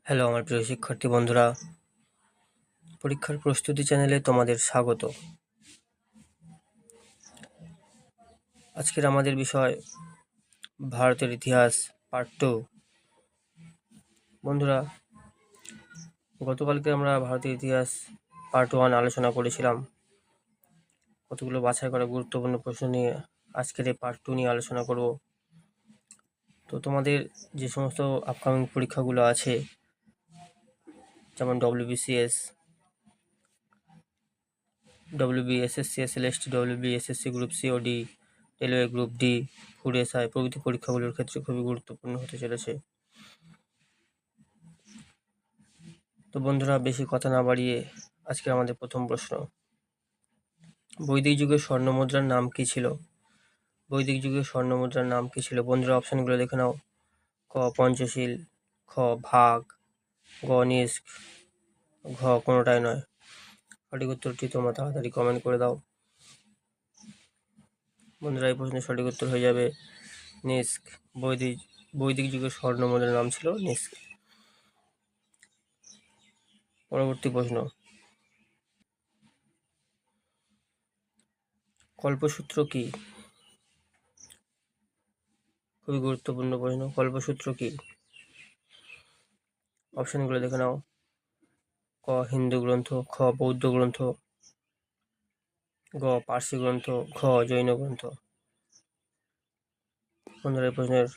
Hello আমার প্রিয় শিক্ষার্থী বন্ধুরা, পরীক্ষার প্রস্তুতি চ্যানেলে তোমাদের স্বাগত। আজকের আমাদের বিষয় ভারতের ইতিহাস পার্ট 2। বন্ধুরা, গতকালকে আমরা ভারতের ইতিহাস পার্ট 1 আলোচনা করেছিলাম। কতগুলো বাছাই করা গুরুত্বপূর্ণ প্রশ্ন নিয়ে আজকের এই পার্ট 2 নিয়ে আলোচনা করব। তো তোমাদের যে সমস্ত আপকামিং পরীক্ষাগুলো আছে, যেমন WBCS, WBSSC, SLST, WBSSC group C ও D, railway group D, food SI প্রভৃতি পরীক্ষাগুলোর ক্ষেত্রে খুবই গুরুত্বপূর্ণ হতে চলেছে। তো বন্ধুরা, বেশি কথা না বাড়িয়ে আজকে আমাদের প্রথম প্রশ্ন, বৈদিক যুগের স্বর্ণ মুদ্রার নাম কি ছিল? বৈদিক যুগের স্বর্ণ মুদ্রার নাম কি ছিল? বন্ধুরা, অপশনগুলো দেখে নাও। ক পঞ্চশীল, খ ভাগ, গ নিষ্ক, ঘ কোনোটাই নয়। সঠিক উত্তরটি তোমরা তাড়াতাড়ি কমেন্ট করে দাও। বন্ধুরা, এই প্রশ্নের সঠিক উত্তর হয়ে যাবে নিষ্ক। বৈদিক যুগের স্বর্ণ মুদ্রার নাম ছিল নিষ্ক। পরবর্তী প্রশ্ন, কল্পসূত্র কি? খুবই গুরুত্বপূর্ণ প্রশ্ন। কল্পসূত্র কি? অপশনগুলো দেখে নাও। ক হিন্দু গ্রন্থ, খ বৌদ্ধ গ্রন্থ, গ পার্সি গ্রন্থ, ঘ জৈন গ্রন্থ। বন্ধুরা, এই প্রশ্নের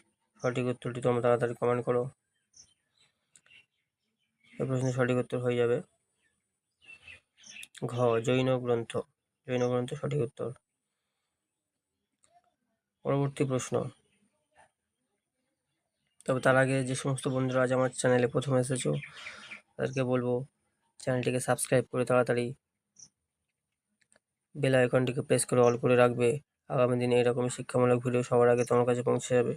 সঠিক উত্তরটি তোমরা তাড়াতাড়ি কমেন্ট করো। এই প্রশ্নের সঠিক উত্তর হয়ে যাবে ঘ জৈন গ্রন্থ। জৈন গ্রন্থ সঠিক উত্তর। পরবর্তী প্রশ্ন, তবে তার আগে যে সমস্ত বন্ধুরা আজ আমার চ্যানেলে প্রথম এসেছো তাদেরকে বলবো চ্যানেলটিকে সাবস্ক্রাইব করে তাড়াতাড়ি বেল আইকনটিকে প্রেস করে অল করে রাখবে। আগামী দিনে এরকম শিক্ষামূলক ভিডিও সবার আগে তোমার কাছে পৌঁছে যাবে।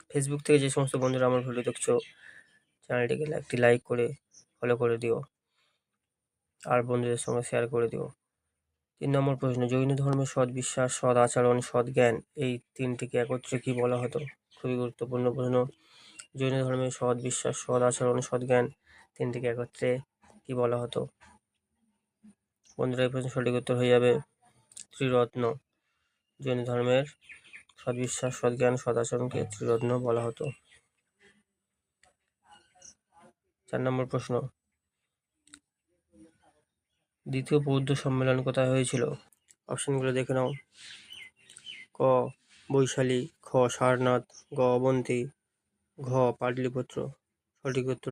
ফেসবুক থেকে যে সমস্ত বন্ধুরা আমার ভিডিও দেখছো, চ্যানেলটিকে একটি লাইক করে ফলো করে দিও আর বন্ধুদের সঙ্গে শেয়ার করে দিও। 3 নম্বর প্রশ্ন, জৈন ধর্মের সৎ বিশ্বাস, সৎ আচরণ, সৎ জ্ঞান এই তিনটিকে একত্রে কি বলা হতো? খুবই গুরুত্বপূর্ণ প্রশ্ন। জৈন ধর্মের সৎ বিশ্বাস, সৎ আচরণ, সৎ জ্ঞান তিনটিকে একত্রে কি বলা হতো? বন্ধুরা, এই প্রশ্নের সঠিক উত্তর হয়ে যাবে ত্রিরত্ন। জৈন ধর্মের সৎ বিশ্বাস, সৎ জ্ঞান, সৎ আচরণকে ত্রিরত্ন বলা হতো। 4 নম্বর প্রশ্ন, দ্বিতীয় বৌদ্ধ সম্মেলন কোথায় হয়েছিল? অপশনগুলো দেখে নাও। ক বৈশালী, খ সারনাথ, গ অবন্তী, ঘ পাটলিপুত্র। সঠিক উত্তর